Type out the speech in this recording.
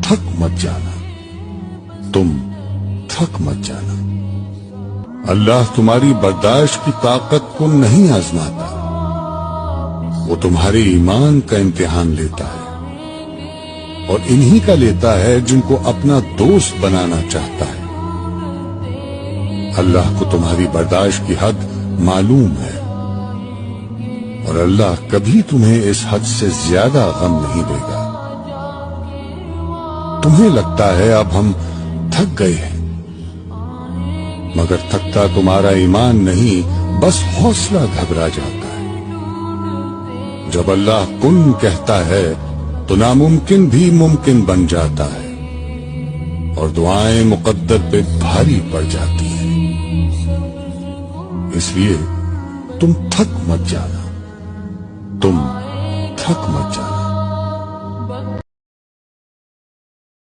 थक मत जाना, तुम थक मत जाना। अल्लाह तुम्हारी बर्दाश्त की ताकत को नहीं आजमाता, वो तुम्हारे ईमान का इम्तिहान लेता है, और इन्हीं का लेता है जिनको अपना दोस्त बनाना चाहता है। अल्लाह को तुम्हारी बर्दाश्त की हद मालूम है, और अल्लाह कभी तुम्हें इस हद से ज्यादा गम नहीं देगा। तुम्हें लगता है अब हम थक गए हैं, मगर थकता तुम्हारा ईमान नहीं, बस हौसला घबरा जाता है। जब अल्लाह कुन कहता है तो नामुमकिन भी मुमकिन बन जाता है, और दुआएं मुकद्दर पे भारी पड़ जाती हैं। इसलिए तुम थक मत जाना, तुम थक मत जाना।